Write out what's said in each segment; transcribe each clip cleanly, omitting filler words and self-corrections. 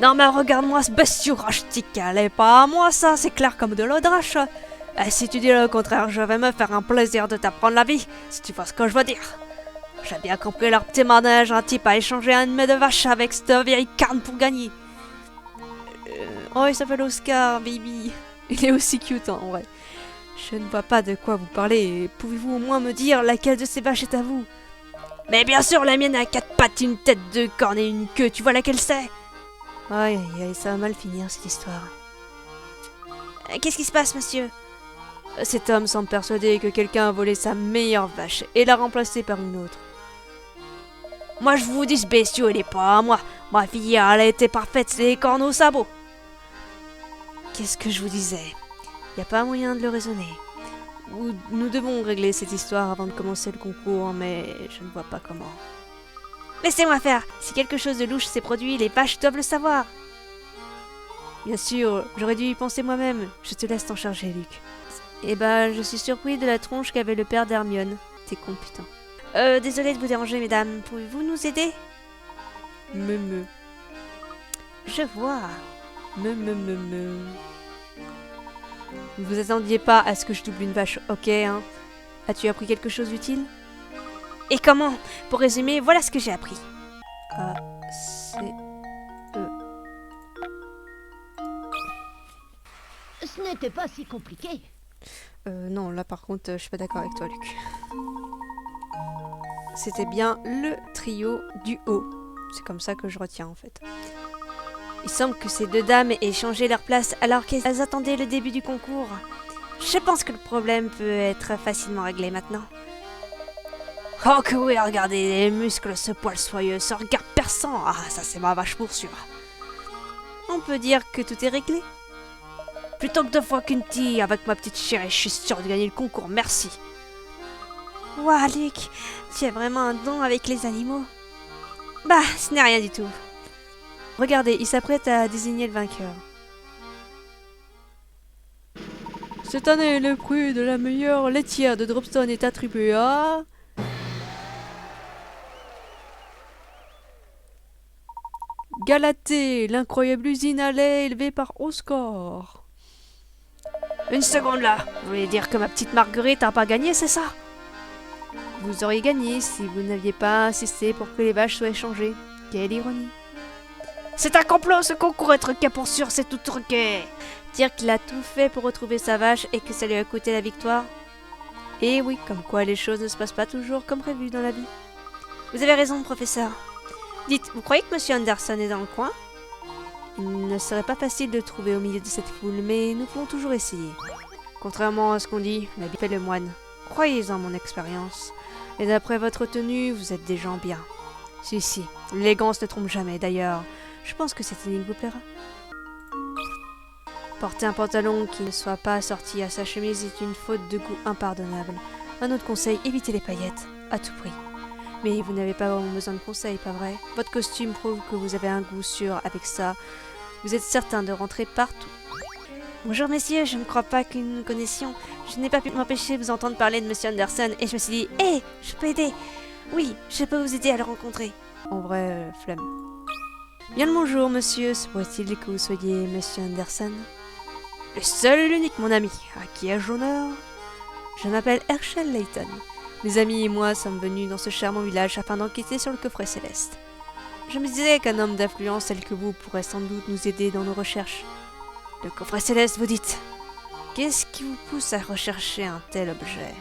Non mais regarde-moi ce bestiau rachetique, elle est pas à moi ça, c'est clair comme de l'eau de roche. Si tu dis le contraire, je vais me faire un plaisir de t'apprendre la vie, si tu vois ce que je veux dire. J'ai bien compris leur petit manège, un type a échangé un de vache avec cette vieille carne pour gagner. Oh, il s'appelle Oscar, baby. Il est aussi cute en vrai. Je ne vois pas de quoi vous parlez, pouvez-vous au moins me dire laquelle de ces vaches est à vous? Mais bien sûr, la mienne a 4 pattes, une tête, 2 cornes et une queue, tu vois laquelle c'est? Aïe aïe aïe, ça va mal finir cette histoire. Qu'est-ce qui se passe, monsieur? Cet homme semble persuadé que quelqu'un a volé sa meilleure vache et l'a remplacée par une autre. Moi je vous dis, ce bestiau, il est pas à moi. Ma fille, elle a été parfaite, c'est les cornes au sabot. Qu'est-ce que je vous disais? Y a pas moyen de le raisonner. Nous devons régler cette histoire avant de commencer le concours, mais je ne vois pas comment. Laissez-moi faire. Si quelque chose de louche s'est produit, les vaches doivent le savoir. Bien sûr, j'aurais dû y penser moi-même. Je te laisse t'en charger, Luc. Eh ben, je suis surpris de la tronche qu'avait le père d'Hermione. T'es con, putain. Désolé de vous déranger, mesdames. Pouvez-vous nous aider? Me. Je vois. Me. Vous vous attendiez pas à ce que je double une vache, ok, hein? As-tu appris quelque chose d'utile? Et comment? Pour résumer, voilà ce que j'ai appris. A-C-E. Ce n'était pas si compliqué. Non, là par contre, je suis pas d'accord avec toi, Luc. C'était bien le trio du haut. C'est comme ça que je retiens, en fait. Il semble que ces deux dames aient changé leur place alors qu'elles attendaient le début du concours. Je pense que le problème peut être facilement réglé maintenant. Oh que oui, regardez les muscles, ce poil soyeux, ce regard perçant. Ah, ça c'est ma vache pour sûr. On peut dire que tout est réglé. Plutôt que 2 fois qu'une tille avec ma petite chérie, je suis sûre de gagner le concours, merci. Ouah, Luc, tu as vraiment un don avec les animaux. Bah, ce n'est rien du tout. Regardez, il s'apprête à désigner le vainqueur. Cette année, le prix de la meilleure laitière de Dropstone est attribué à... Galatée, l'incroyable usine à lait élevée par Oscar. Une seconde là, vous voulez dire que ma petite Marguerite n'a pas gagné, c'est ça? Vous auriez gagné si vous n'aviez pas insisté pour que les vaches soient échangées. Quelle ironie. C'est un complot, ce concours est truqué pour sûr, c'est tout truqué. Dire qu'il a tout fait pour retrouver sa vache et que ça lui a coûté la victoire. Et oui, comme quoi les choses ne se passent pas toujours comme prévu dans la vie. Vous avez raison, professeur. Dites, vous croyez que Monsieur Anderson est dans le coin? Il ne serait pas facile de le trouver au milieu de cette foule, mais nous pouvons toujours essayer. Contrairement à ce qu'on dit, la vie fait le moine. Croyez en mon expérience. Et d'après votre tenue, vous êtes des gens bien. Si, l'élégance ne trompe jamais, d'ailleurs. Je pense que cette énigme vous plaira. Porter un pantalon qui ne soit pas assorti à sa chemise est une faute de goût impardonnable. Un autre conseil, évitez les paillettes, à tout prix. Mais vous n'avez pas vraiment besoin de conseils, pas vrai? Votre costume prouve que vous avez un goût sûr avec ça. Vous êtes certain de rentrer partout. Bonjour messieurs, je ne crois pas que nous nous connaissions. Je n'ai pas pu m'empêcher de vous entendre parler de Monsieur Anderson et je me suis dit, hé, je peux aider. Oui, je peux vous aider à le rencontrer. En vrai, flemme. Bien le bonjour monsieur, se pourrait-il que vous soyez Monsieur Anderson? Le seul et l'unique, mon ami. À qui ai-je l'honneur? Je m'appelle Herschel Layton. Mes amis et moi sommes venus dans ce charmant village afin d'enquêter sur le coffret céleste. Je me disais qu'un homme d'influence tel que vous pourrait sans doute nous aider dans nos recherches. Le coffret céleste, vous dites? Qu'est-ce qui vous pousse à rechercher un tel objet?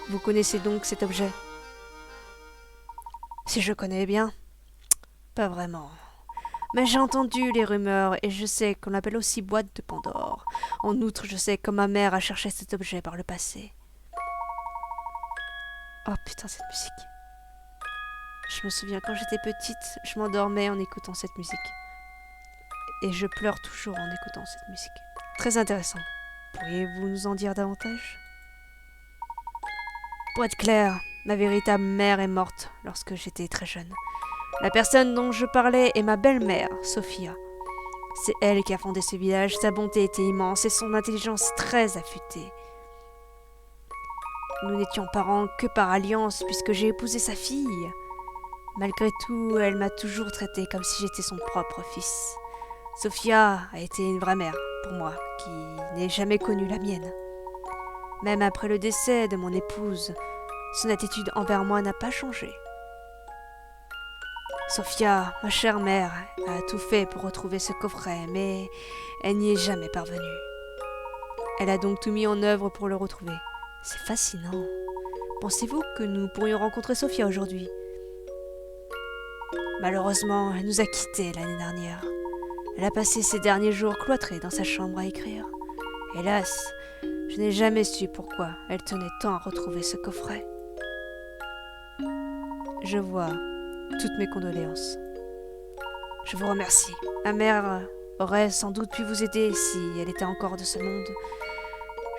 Vous connaissez donc cet objet? Si je connais bien? Pas vraiment. Mais j'ai entendu les rumeurs et je sais qu'on l'appelle aussi boîte de Pandore. En outre, je sais que ma mère a cherché cet objet par le passé. Oh putain, cette musique. Je me souviens, quand j'étais petite, je m'endormais en écoutant cette musique. Et je pleure toujours en écoutant cette musique. Très intéressant. Pourriez-vous nous en dire davantage? Pour être clair, ma véritable mère est morte lorsque j'étais très jeune. La personne dont je parlais est ma belle-mère, Sophia. C'est elle qui a fondé ce village, sa bonté était immense et son intelligence très affûtée. Nous n'étions parents que par alliance puisque j'ai épousé sa fille. Malgré tout, elle m'a toujours traité comme si j'étais son propre fils. Sophia a été une vraie mère pour moi, qui n'ai jamais connu la mienne. Même après le décès de mon épouse, son attitude envers moi n'a pas changé. Sophia, ma chère mère, a tout fait pour retrouver ce coffret, mais elle n'y est jamais parvenue. Elle a donc tout mis en œuvre pour le retrouver. C'est fascinant. Pensez-vous que nous pourrions rencontrer Sophia aujourd'hui? Malheureusement, elle nous a quittés l'année dernière. Elle a passé ses derniers jours cloîtrée dans sa chambre à écrire. Hélas, je n'ai jamais su pourquoi elle tenait tant à retrouver ce coffret. Je vois toutes mes condoléances. Je vous remercie. Ma mère aurait sans doute pu vous aider si elle était encore de ce monde.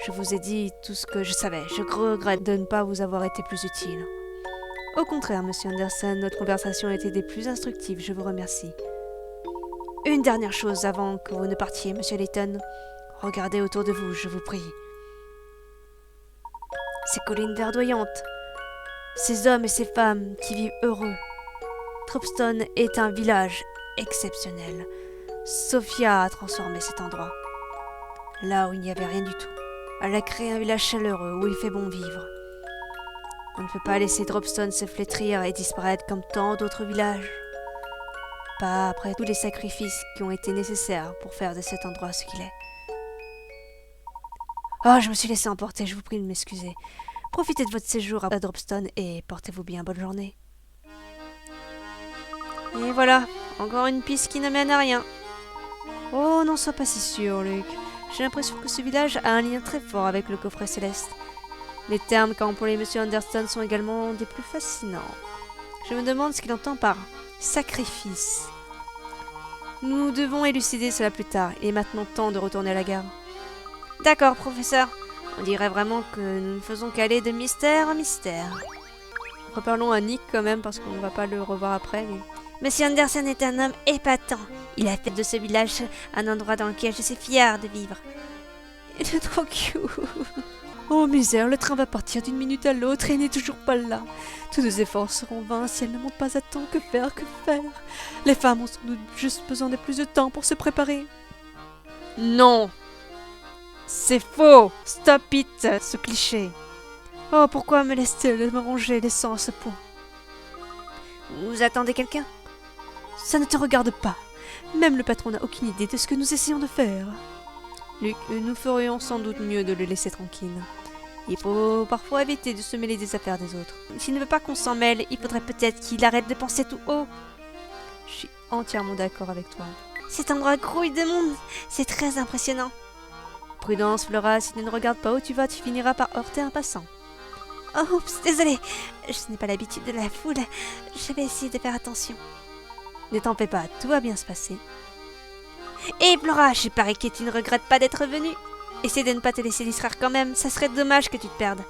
Je vous ai dit tout ce que je savais. Je regrette de ne pas vous avoir été plus utile. Au contraire, Monsieur Anderson, notre conversation a été des plus instructives. Je vous remercie. Une dernière chose avant que vous ne partiez, Monsieur Layton. Regardez autour de vous, je vous prie. Ces collines verdoyantes, ces hommes et ces femmes qui vivent heureux. Dropstone est un village exceptionnel. Sophia a transformé cet endroit. Là où il n'y avait rien du tout. Elle a créé un village chaleureux où il fait bon vivre. On ne peut pas laisser Dropstone se flétrir et disparaître comme tant d'autres villages. Pas après tous les sacrifices qui ont été nécessaires pour faire de cet endroit ce qu'il est. Oh, je me suis laissé emporter, je vous prie de m'excuser. Profitez de votre séjour à Dropstone et portez-vous bien, bonne journée. Et voilà, encore une piste qui ne mène à rien. Oh, n'en sois pas si sûr, Luc. J'ai l'impression que ce village a un lien très fort avec le coffret céleste. Les termes qu'a employés M. Anderson sont également des plus fascinants. Je me demande ce qu'il entend par sacrifice. Nous devons élucider cela plus tard. Il est maintenant temps de retourner à la gare. D'accord, professeur. On dirait vraiment que nous ne faisons qu'aller de mystère en mystère. Reparlons à Nick quand même parce qu'on ne va pas le revoir après. Mais... M. Anderson est un homme épatant. Il a fait de ce village un endroit dans lequel je suis fière de vivre. Il est trop cute. Oh misère, le train va partir d'une minute à l'autre et il n'est toujours pas là. Tous nos efforts seront vains si elle ne monte pas à temps. Que faire? Les femmes ont sans doute juste besoin de plus de temps pour se préparer. Non, c'est faux. Stop it, ce cliché. Oh, pourquoi me laisse-t-elle me ronger les sangs à ce point? Vous attendez quelqu'un? Ça ne te regarde pas. Même le patron n'a aucune idée de ce que nous essayons de faire. Luc, nous ferions sans doute mieux de le laisser tranquille. Il faut parfois éviter de se mêler des affaires des autres. S'il ne veut pas qu'on s'en mêle, il faudrait peut-être qu'il arrête de penser tout haut. Je suis entièrement d'accord avec toi. Cet endroit grouille de monde. C'est très impressionnant. Prudence, Flora, si tu ne regardes pas où tu vas, tu finiras par heurter un passant. Oh, oups, désolée. Je n'ai pas l'habitude de la foule. Je vais essayer de faire attention. Ne t'en fais pas, tout va bien se passer. Et Flora, je parie que tu ne regrettes pas d'être venue. Essaie de ne pas te laisser distraire quand même, ça serait dommage que tu te perdes.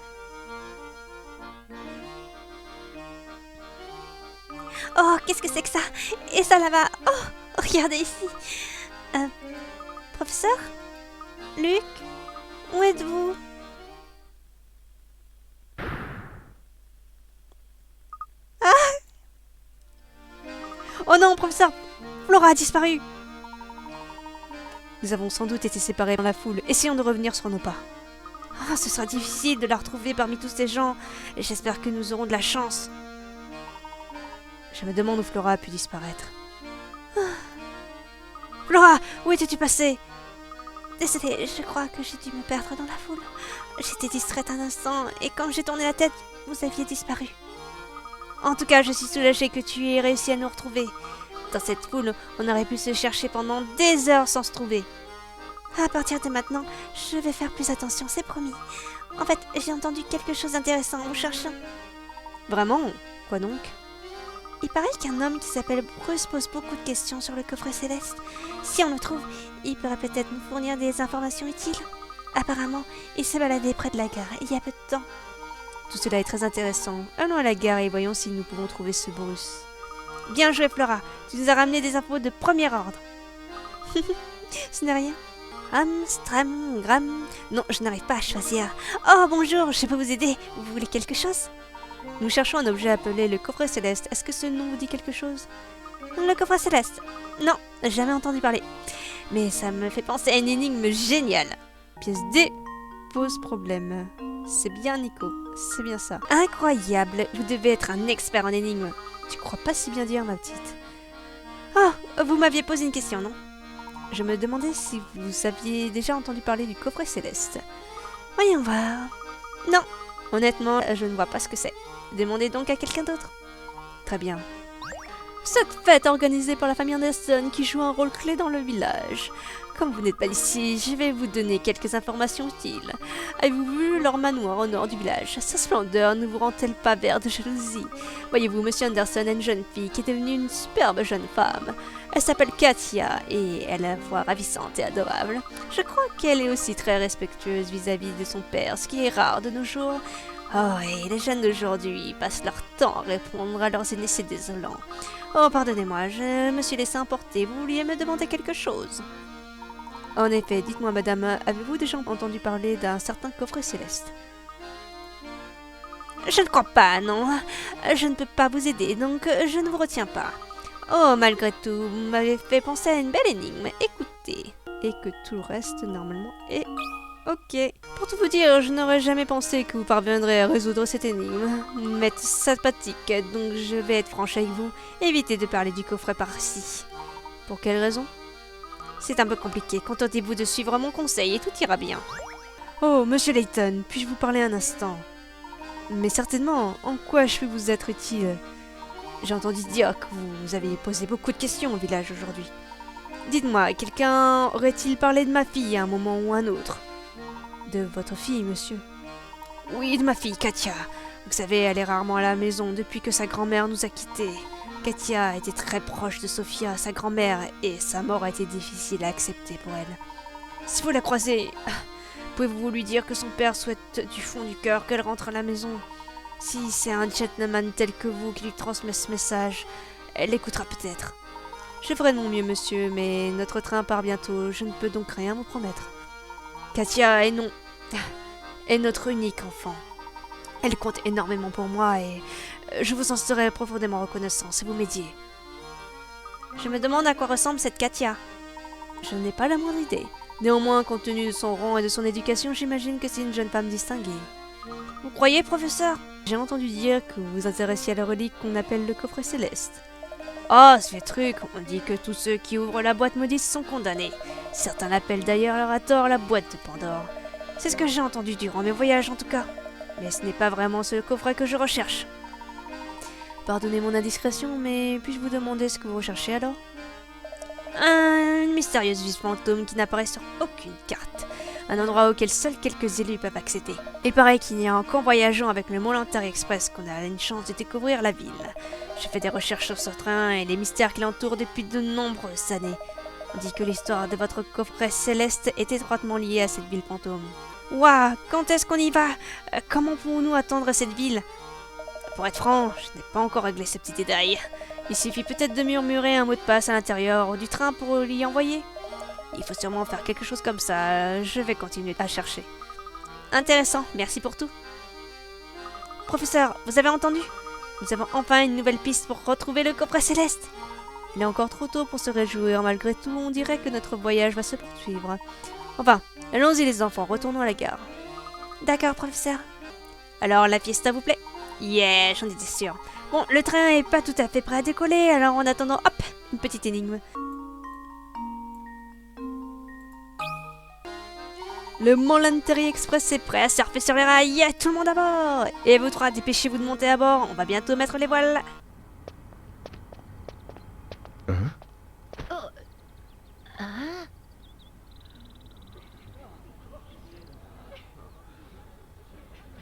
Oh, qu'est-ce que c'est que ça? Et ça là-bas? Oh, regardez ici. Professeur? Luc? Où êtes-vous? Oh non, professeur! Flora a disparu! Nous avons sans doute été séparés dans la foule. Essayons de revenir sur nos pas. Ah, ce sera difficile de la retrouver parmi tous ces gens. Et j'espère que nous aurons de la chance. Je me demande où Flora a pu disparaître. Ah. Flora, où étais-tu passée? Désolée, je crois que j'ai dû me perdre dans la foule. J'étais distraite un instant, et quand j'ai tourné la tête, vous aviez disparu. En tout cas, je suis soulagée que tu aies réussi à nous retrouver. Dans cette foule, on aurait pu se chercher pendant des heures sans se trouver. À partir de maintenant, je vais faire plus attention, c'est promis. En fait, j'ai entendu quelque chose d'intéressant en vous cherchant. Vraiment? Quoi donc? Il paraît qu'un homme qui s'appelle Bruce pose beaucoup de questions sur le coffret céleste. Si on le trouve, il pourrait peut-être nous fournir des informations utiles. Apparemment, il s'est baladé près de la gare il y a peu de temps. Tout cela est très intéressant. Allons à la gare et voyons si nous pouvons trouver ce Bruce. Bien joué, Flora. Tu nous as ramené des infos de premier ordre. Ce n'est rien. Amstram, Gram... Non, je n'arrive pas à choisir. Oh, bonjour, je peux vous aider. Vous voulez quelque chose? Nous cherchons un objet appelé le coffret céleste. Est-ce que ce nom vous dit quelque chose? Le coffret céleste? Non, jamais entendu parler. Mais ça me fait penser à une énigme géniale. Pièce D pose problème. C'est bien Nico, c'est bien ça. Incroyable, vous devez être un expert en énigmes. Tu crois pas si bien dire, ma petite? Ah, vous m'aviez posé une question, non? Je me demandais si vous aviez déjà entendu parler du coffret céleste. Voyons voir. Non, honnêtement, je ne vois pas ce que c'est. Demandez donc à quelqu'un d'autre. Très bien. Cette fête organisée par la famille Anderson qui joue un rôle clé dans le village. Comme vous n'êtes pas d'ici, je vais vous donner quelques informations utiles. Avez-vous vu leur manoir au nord du village? Sa splendeur ne vous rend-elle pas vert de jalousie? Voyez-vous, Monsieur Anderson a une jeune fille qui est devenue une superbe jeune femme. Elle s'appelle Katia et elle a la voix ravissante et adorable. Je crois qu'elle est aussi très respectueuse vis-à-vis de son père, ce qui est rare de nos jours. Oh, et les jeunes d'aujourd'hui passent leur temps à répondre à leurs aînés, c'est désolant. Oh, pardonnez-moi, je me suis laissé emporter. Vous vouliez me demander quelque chose? En effet, dites-moi, madame, avez-vous déjà entendu parler d'un certain coffret céleste? Je ne crois pas, non. Je ne peux pas vous aider, donc je ne vous retiens pas. Oh, malgré tout, vous m'avez fait penser à une belle énigme. Écoutez. Et que tout le reste, normalement, est... ok. Pour tout vous dire, je n'aurais jamais pensé que vous parviendrez à résoudre cette énigme. Mais sympathique, donc je vais être franche avec vous. Évitez de parler du coffret par ici. Pour quelle raison? C'est un peu compliqué. Contentez-vous de suivre mon conseil et tout ira bien. Oh, monsieur Layton, puis-je vous parler un instant? Mais certainement, en quoi je peux vous être utile? J'ai entendu dire que vous avez posé beaucoup de questions au village aujourd'hui. Dites-moi, quelqu'un aurait-il parlé de ma fille à un moment ou un autre? De votre fille, monsieur? Oui, de ma fille, Katia. Vous savez, elle est rarement à la maison depuis que sa grand-mère nous a quittés. Katia était très proche de Sophia, sa grand-mère, et sa mort a été difficile à accepter pour elle. Si vous la croisez, pouvez-vous lui dire que son père souhaite du fond du cœur qu'elle rentre à la maison? Si c'est un gentleman tel que vous qui lui transmet ce message, elle l'écoutera peut-être. Je ferai de mon mieux, monsieur, mais notre train part bientôt, je ne peux donc rien vous promettre. Katia est notre unique enfant. Elle compte énormément pour moi et je vous en serai profondément reconnaissant si vous m'aidiez. Je me demande à quoi ressemble cette Katia. Je n'ai pas la moindre idée. Néanmoins, compte tenu de son rang et de son éducation, j'imagine que c'est une jeune femme distinguée. Vous croyez, professeur? J'ai entendu dire que vous vous intéressiez à la relique qu'on appelle le coffret céleste. Oh, ce vieux truc, on dit que tous ceux qui ouvrent la boîte maudite sont condamnés. Certains l'appellent d'ailleurs à tort la boîte de Pandore. C'est ce que j'ai entendu durant mes voyages en tout cas. Mais ce n'est pas vraiment ce coffret que je recherche. Pardonnez mon indiscrétion, mais puis-je vous demander ce que vous recherchez alors? Une mystérieuse ville fantôme qui n'apparaît sur aucune carte. Un endroit auquel seuls quelques élus peuvent accéder. Il paraît qu'il n'y a qu'en voyageant avec le Montlantaire Express qu'on a une chance de découvrir la ville. J'ai fait des recherches sur ce train et les mystères qui l'entourent depuis de nombreuses années. On dit que l'histoire de votre coffret céleste est étroitement liée à cette ville fantôme. Ouah, quand est-ce qu'on y va? Comment pouvons-nous atteindre cette ville? Pour être franc, je n'ai pas encore réglé ces petits détails. Il suffit peut-être de murmurer un mot de passe à l'intérieur du train pour l'y envoyer. Il faut sûrement faire quelque chose comme ça. Je vais continuer à chercher. Intéressant, merci pour tout. Professeur, vous avez entendu? Nous avons enfin une nouvelle piste pour retrouver le coffret céleste. Il est encore trop tôt pour se réjouir. Malgré tout, on dirait que notre voyage va se poursuivre. Enfin, allons-y les enfants, retournons à la gare. D'accord, professeur. Alors, la fiesta vous plaît? Yeah, j'en étais sûre. Bon, le train est pas tout à fait prêt à décoller, alors en attendant, hop, une petite énigme. Le Montlantaire Express est prêt à surfer sur les rails. Yeah, tout le monde à bord! Et vous trois, dépêchez-vous de monter à bord, on va bientôt mettre les voiles.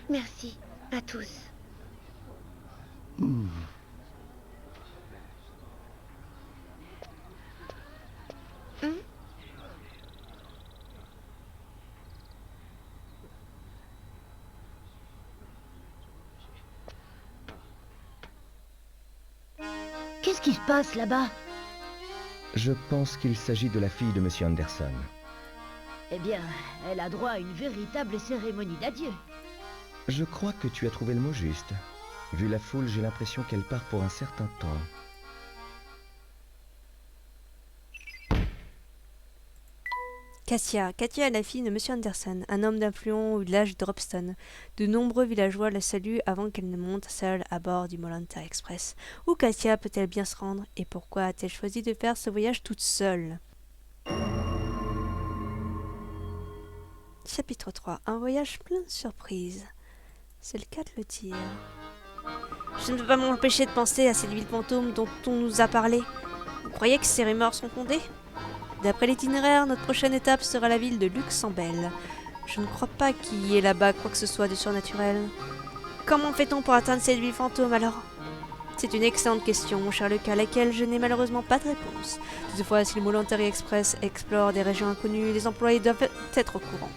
Merci à tous. Qu'est-ce qui se passe là-bas? Je pense qu'il s'agit de la fille de Monsieur Anderson. Eh bien, elle a droit à une véritable cérémonie d'adieu. Je crois que tu as trouvé le mot juste. Vu la foule, j'ai l'impression qu'elle part pour un certain temps. Katia. Katia est la fille de Monsieur Anderson, un homme d'influence au village de Dropston. De nombreux villageois la saluent avant qu'elle ne monte seule à bord du Mollanta Express. Où Katia peut-elle bien se rendre et pourquoi a-t-elle choisi de faire ce voyage toute seule? Chapitre 3. Un voyage plein de surprises. C'est le cas de le dire. Je ne peux pas m'empêcher de penser à cette ville fantôme dont on nous a parlé. Vous croyez que ces rumeurs sont fondées? D'après l'itinéraire, notre prochaine étape sera la ville de Luxembel. Je ne crois pas qu'il y ait là-bas quoi que ce soit de surnaturel. Comment fait-on pour atteindre cette ville fantôme alors? C'est une excellente question, mon cher Luc, à laquelle je n'ai malheureusement pas de réponse. Toutefois, si le Mollanta Express explore des régions inconnues, les employés doivent être au courant.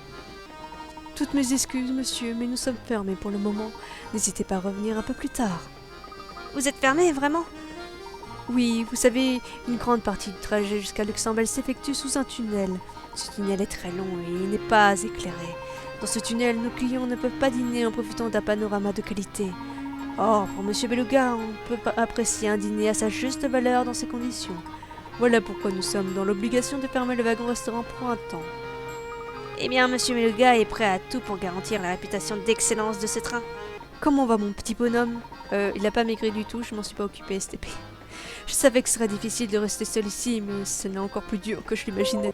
Toutes mes excuses, monsieur, mais nous sommes fermés pour le moment. N'hésitez pas à revenir un peu plus tard. Vous êtes fermés, vraiment? Oui, vous savez, une grande partie du trajet jusqu'à Luxembel s'effectue sous un tunnel. Ce tunnel est très long et il n'est pas éclairé. Dans ce tunnel, nos clients ne peuvent pas dîner en profitant d'un panorama de qualité. Or, pour Monsieur Beluga, on peut pas apprécier un dîner à sa juste valeur dans ces conditions. Voilà pourquoi nous sommes dans l'obligation de fermer le wagon-restaurant pour un temps. Eh bien, Monsieur Beluga est prêt à tout pour garantir la réputation d'excellence de ce train. Comment va mon petit bonhomme? Il n'a pas maigri du tout, je m'en suis pas occupé, STP. Je savais que ce serait difficile de rester seul ici, mais ce n'est encore plus dur que je l'imaginais.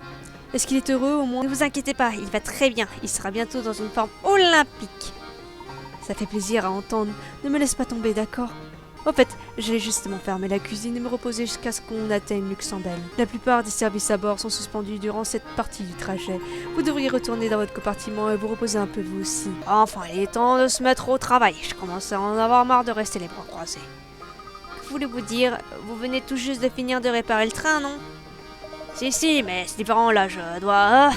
Est-ce qu'il est heureux au moins? Ne vous inquiétez pas, il va très bien. Il sera bientôt dans une forme olympique. Ça fait plaisir à entendre. Ne me laisse pas tomber, d'accord? En fait, j'allais justement fermer la cuisine et me reposer jusqu'à ce qu'on atteigne Luxembel. La plupart des services à bord sont suspendus durant cette partie du trajet. Vous devriez retourner dans votre compartiment et vous reposer un peu vous aussi. Enfin, il est temps de se mettre au travail. Je commence à en avoir marre de rester les bras croisés. Que voulez-vous dire? Vous venez tout juste de finir de réparer le train, non? Si, mais c'est différent là, je dois...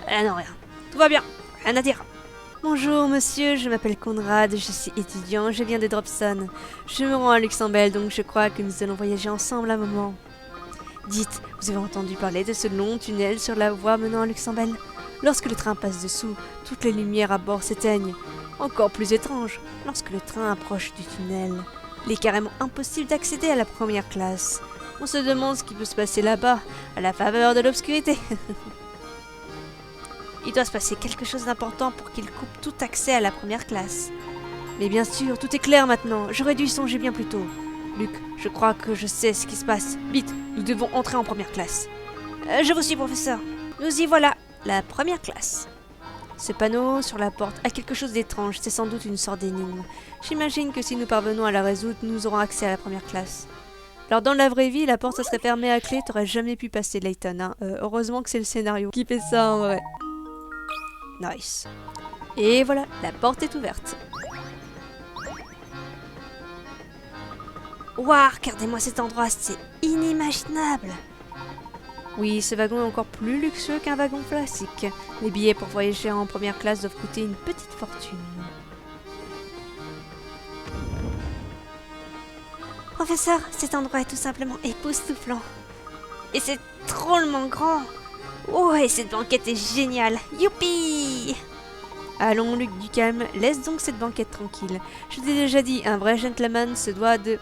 non, rien. Tout va bien, rien à dire. Bonjour monsieur, je m'appelle Conrad, je suis étudiant, je viens de Dropston. Je me rends à Luxembel, donc je crois que nous allons voyager ensemble un moment. Dites, vous avez entendu parler de ce long tunnel sur la voie menant à Luxembel? Lorsque le train passe dessous, toutes les lumières à bord s'éteignent. Encore plus étrange, lorsque le train approche du tunnel, il est carrément impossible d'accéder à la première classe. On se demande ce qui peut se passer là-bas, à la faveur de l'obscurité. Il doit se passer quelque chose d'important pour qu'il coupe tout accès à la première classe. Mais bien sûr, tout est clair maintenant. J'aurais dû y songer bien plus tôt. Luc, je crois que je sais ce qui se passe. Vite, nous devons entrer en première classe. Je vous suis, professeur. Nous y voilà, la première classe. Ce panneau sur la porte a quelque chose d'étrange. C'est sans doute une sorte d'énigme. J'imagine que si nous parvenons à la résoudre, nous aurons accès à la première classe. Alors dans la vraie vie, la porte serait fermée à clé. T'aurais jamais pu passer, Layton. Hein. Heureusement que c'est le scénario qui fait ça en vrai. Nice. Et voilà, la porte est ouverte. Waouh, regardez-moi cet endroit, c'est inimaginable. Oui, ce wagon est encore plus luxueux qu'un wagon classique. Les billets pour voyager en première classe doivent coûter une petite fortune. Professeur, cet endroit est tout simplement époustouflant. Et c'est drôlement grand. Oh, et cette banquette est géniale. Youpi! Allons, Luc, du calme. Laisse donc cette banquette tranquille. Je t'ai déjà dit, un vrai gentleman se doit de...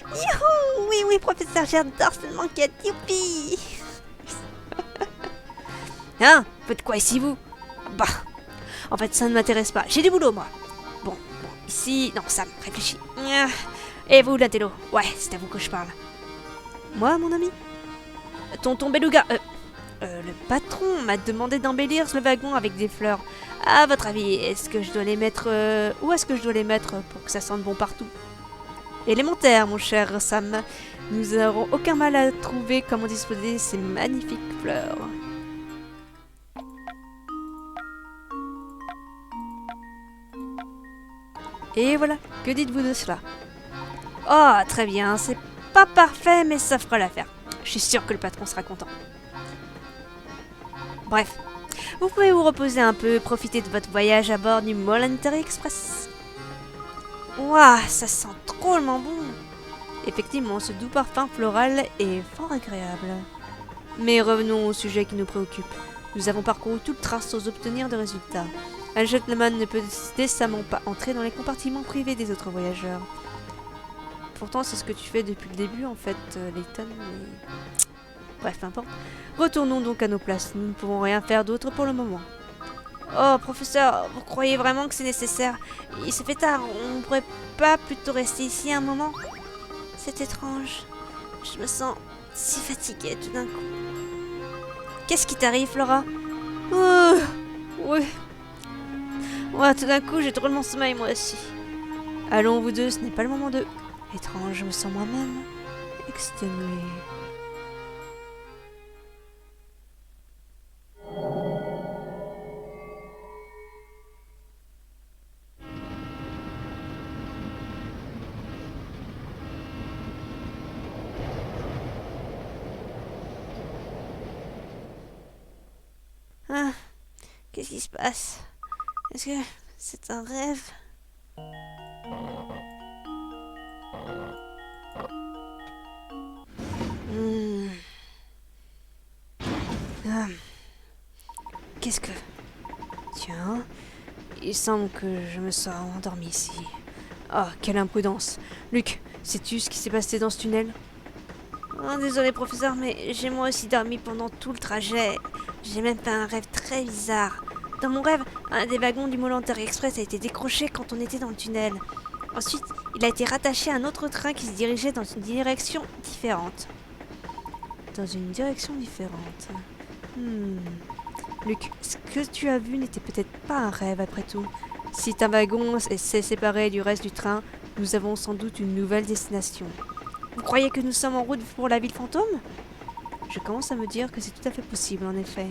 Youhou! Oui, professeur, j'adore cette banquette. Youpi! Hein? Faites quoi ici, vous? Bah, en fait, ça ne m'intéresse pas. J'ai du boulot, moi. Bon, ici... Non, Sam, réfléchis. Et vous, l'intello? Ouais, c'est à vous que je parle. Moi, mon ami? Tonton Beluga... le patron m'a demandé d'embellir le wagon avec des fleurs. À votre avis, est-ce que je dois les mettre... où est-ce que je dois les mettre pour que ça sente bon partout? Élémentaire, mon cher Sam. Nous n'aurons aucun mal à trouver comment disposer ces magnifiques fleurs. Et voilà, que dites-vous de cela? Oh, très bien, c'est pas parfait, mais ça fera l'affaire. Je suis sûre que le patron sera content. Bref, vous pouvez vous reposer un peu, profiter de votre voyage à bord du Mollanta Express. Waouh, ça sent drôlement bon. Effectivement, ce doux parfum floral est fort agréable. Mais revenons au sujet qui nous préoccupe. Nous avons parcouru tout le train sans obtenir de résultat. Un gentleman ne peut décemment pas entrer dans les compartiments privés des autres voyageurs. Pourtant, c'est ce que tu fais depuis le début, en fait, Layton, mais... Bref, n'importe. Retournons donc à nos places. Nous ne pouvons rien faire d'autre pour le moment. Oh, professeur, vous croyez vraiment que c'est nécessaire? Il se fait tard. On ne pourrait pas plutôt rester ici un moment? C'est étrange. Je me sens si fatiguée tout d'un coup. Qu'est-ce qui t'arrive, Flora? Oui. Ouais, tout d'un coup, j'ai drôlement sommeil, moi aussi. Allons, vous deux, ce n'est pas le moment de... Étrange, je me sens moi-même exténuée. Ah, qu'est-ce qui se passe? Est-ce que c'est un rêve? Ah, qu'est-ce que... Tiens, il semble que je me sois endormi ici. Ah, quelle imprudence. Luc, sais-tu ce qui s'est passé dans ce tunnel? Oh, désolé, professeur, mais j'ai moi aussi dormi pendant tout le trajet. J'ai même fait un rêve très bizarre. Dans mon rêve, un des wagons du Molanter Express a été décroché quand on était dans le tunnel. Ensuite, il a été rattaché à un autre train qui se dirigeait dans une direction différente. Dans une direction différente. Luc, ce que tu as vu n'était peut-être pas un rêve après tout. Si un wagon s'est séparé du reste du train, nous avons sans doute une nouvelle destination. Vous croyez que nous sommes en route pour la ville fantôme? Je commence à me dire que c'est tout à fait possible, en effet.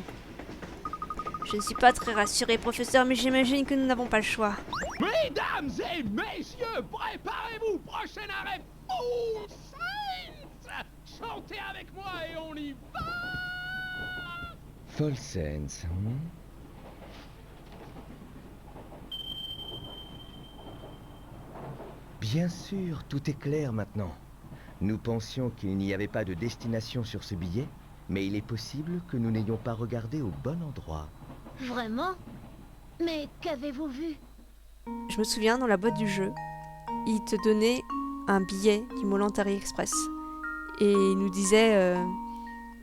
Je ne suis pas très rassurée, professeur, mais j'imagine que nous n'avons pas le choix. Mesdames et messieurs, préparez-vous, prochain arrêt, Full Saints! Chantez avec moi et on y va! Fall Sense. Bien sûr, tout est clair maintenant. Nous pensions qu'il n'y avait pas de destination sur ce billet, mais il est possible que nous n'ayons pas regardé au bon endroit. Vraiment? Mais qu'avez-vous vu? Je me souviens, dans la boîte du jeu, il te donnait un billet du Molantari Express. Et il nous disait,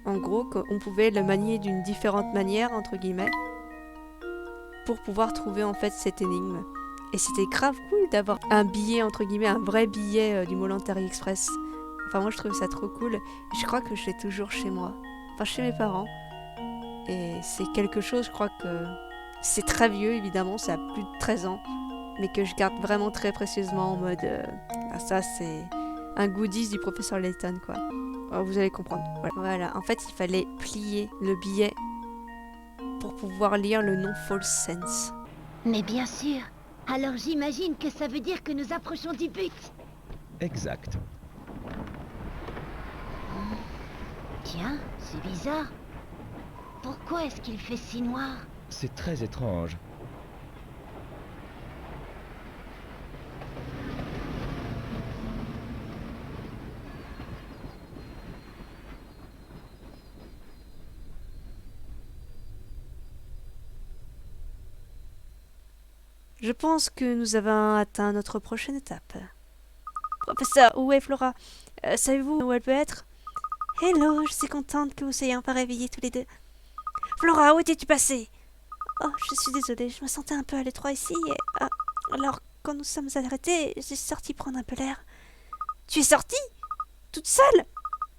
en gros, qu'on pouvait le manier d'une différente manière, entre guillemets, pour pouvoir trouver en fait cette énigme. Et c'était grave cool d'avoir un billet, entre guillemets, un vrai billet du Molantari Express. Enfin, moi, je trouve ça trop cool. Et je crois que je l'ai toujours chez moi. Enfin, chez mes parents. Et c'est quelque chose, je crois que... C'est très vieux, évidemment, ça a plus de 13 ans. Mais que je garde vraiment très précieusement en mode... ah, ça, c'est un goodies du professeur Layton, quoi. Alors, vous allez comprendre. Voilà. En fait, il fallait plier le billet pour pouvoir lire le nom False Sense. Mais bien sûr. Alors j'imagine que ça veut dire que nous approchons du but. Exact. Tiens, c'est bizarre. Pourquoi est-ce qu'il fait si noir? C'est très étrange. Je pense que nous avons atteint notre prochaine étape. Professeur, où est Flora? Savez-vous où elle peut être? Hello, je suis contente que vous soyez enfin réveillés tous les deux. Flora, où étais-tu passée? Oh, je suis désolée, je me sentais un peu à l'étroit ici. Et, alors, quand nous sommes arrêtés, j'ai sorti prendre un peu l'air. Tu es sortie? Toute seule?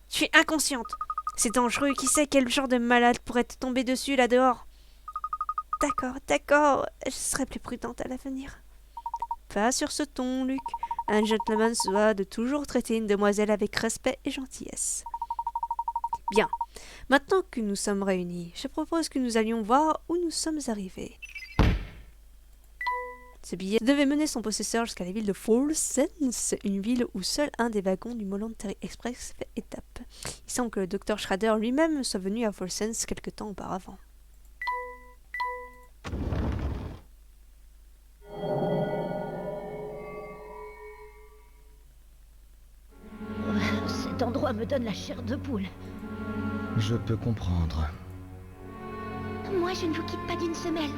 Tu es inconsciente. C'est dangereux, qui sait quel genre de malade pourrait te tomber dessus là dehors? D'accord, je serai plus prudente à l'avenir. Pas sur ce ton, Luc. Un gentleman se doit de toujours traiter une demoiselle avec respect et gentillesse. Bien, maintenant que nous sommes réunis, je propose que nous allions voir où nous sommes arrivés. Ce billet devait mener son possesseur jusqu'à la ville de False Sense, une ville où seul un des wagons du Molantari Express fait étape. Il semble que le docteur Schrader lui-même soit venu à False Sense quelque temps auparavant. Cet endroit me donne la chair de poule. Je peux comprendre. Moi, je ne vous quitte pas d'une semelle.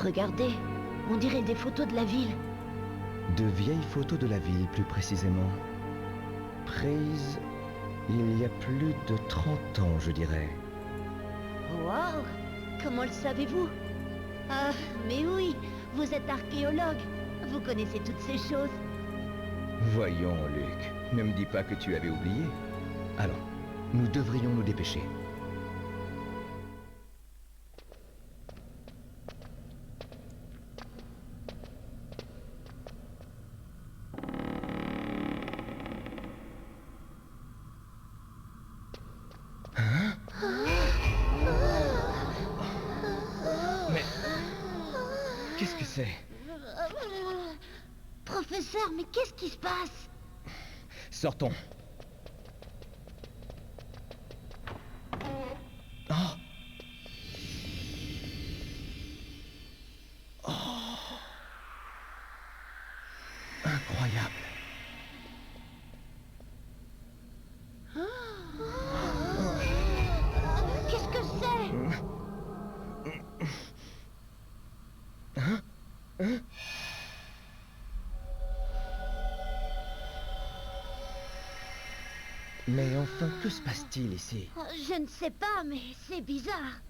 Regardez, on dirait des photos de la ville. De vieilles photos de la ville, plus précisément. Prises il y a plus de 30 ans, je dirais. Wow! Comment le savez-vous? Ah, mais oui, vous êtes archéologue. Vous connaissez toutes ces choses. Voyons, Luc, ne me dis pas que tu avais oublié. Allons, nous devrions nous dépêcher. Mais... qu'est-ce que c'est? Professeur, mais qu'est-ce qui se passe? Sortons. Oh. Oh. Incroyable. Qu'est-ce que c'est? Mais enfin, que se passe-t-il ici? Je ne sais pas, mais c'est bizarre.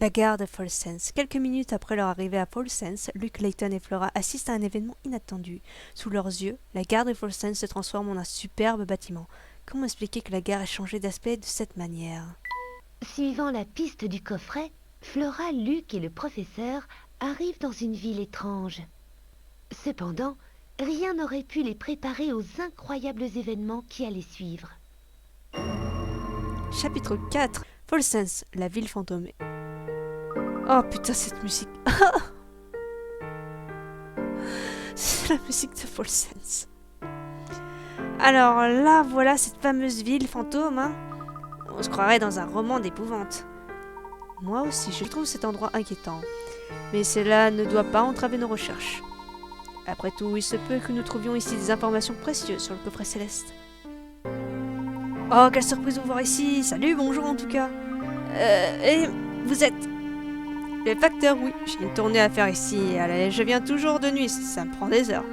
La gare de Folsense. Quelques minutes après leur arrivée à Folsense, Luke, Layton et Flora assistent à un événement inattendu. Sous leurs yeux, la gare de Folsense se transforme en un superbe bâtiment. Comment expliquer que la gare ait changé d'aspect de cette manière? Suivant la piste du coffret, Flora, Luke et le professeur arrivent dans une ville étrange. Cependant, rien n'aurait pu les préparer aux incroyables événements qui allaient suivre. Chapitre 4. Folsense, la ville fantôme. Oh putain, cette musique. C'est la musique de Folsense. Alors là, voilà cette fameuse ville fantôme, hein. On se croirait dans un roman d'épouvante. Moi aussi, je trouve cet endroit inquiétant. Mais cela ne doit pas entraver nos recherches. Après tout, il se peut que nous trouvions ici des informations précieuses sur le coffret céleste. Oh, quelle surprise de vous voir ici. Salut, bonjour en tout cas. Et vous êtes... Le facteur, oui. J'ai une tournée à faire ici. Allez, je viens toujours de nuit, ça me prend des heures.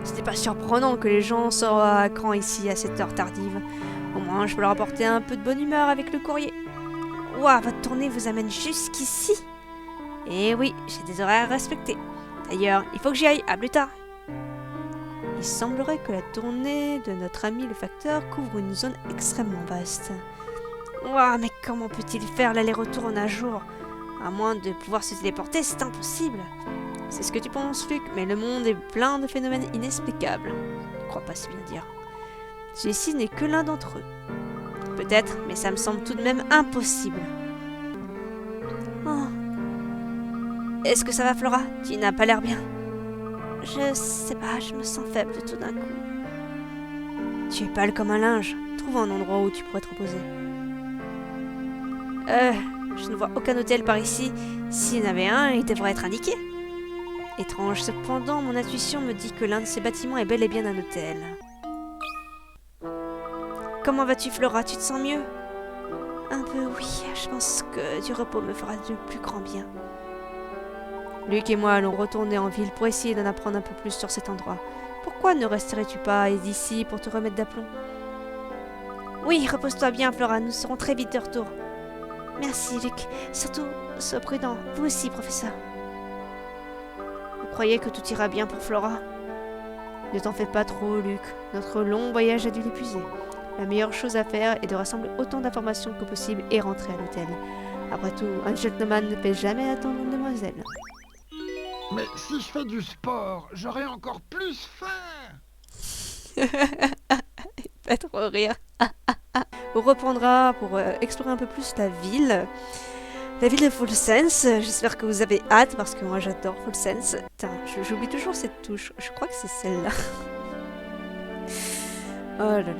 C'était pas surprenant que les gens sortent à cran ici à cette heure tardive. Au moins, je peux leur apporter un peu de bonne humeur avec le courrier. Ouah, votre tournée vous amène jusqu'ici? Eh oui, j'ai des horaires respectés. D'ailleurs, il faut que j'y aille, à plus tard. Il semblerait que la tournée de notre ami le facteur couvre une zone extrêmement vaste. Ouah, mais comment peut-il faire l'aller-retour en un jour? À moins de pouvoir se téléporter, c'est impossible. C'est ce que tu penses, Luc, mais le monde est plein de phénomènes inexplicables. Je crois pas si bien dire. Celui-ci n'est que l'un d'entre eux. Peut-être, mais ça me semble tout de même impossible. Oh. Est-ce que ça va, Flora? Tu n'as pas l'air bien. Je sais pas, je me sens faible tout d'un coup. Tu es pâle comme un linge. Trouve un endroit où tu pourrais te reposer. Je ne vois aucun hôtel par ici. S'il y en avait un, il devrait être indiqué. Étrange, cependant, mon intuition me dit que l'un de ces bâtiments est bel et bien un hôtel. Comment vas-tu, Flora? Tu te sens mieux? Un peu, oui. Je pense que du repos me fera du plus grand bien. Luc et moi allons retourner en ville pour essayer d'en apprendre un peu plus sur cet endroit. Pourquoi ne resterais-tu pas ici pour te remettre d'aplomb? Oui, repose-toi bien, Flora. Nous serons très vite de retour. Merci, Luc. Surtout, sois prudent. Vous aussi, professeur. Vous croyez que tout ira bien pour Flora? Ne t'en fais pas trop, Luc. Notre long voyage a dû l'épuiser. La meilleure chose à faire est de rassembler autant d'informations que possible et rentrer à l'hôtel. Après tout, un gentleman ne peut jamais attendre une demoiselle. Mais si je fais du sport, j'aurai encore plus faim. Il fait trop rire. On reprendra pour explorer un peu plus la ville de Folsense. J'espère que vous avez hâte parce que moi j'adore Folsense. Putain, j'oublie toujours cette touche. Je crois que c'est celle-là. Oh là là,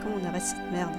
comment on arrête cette merde?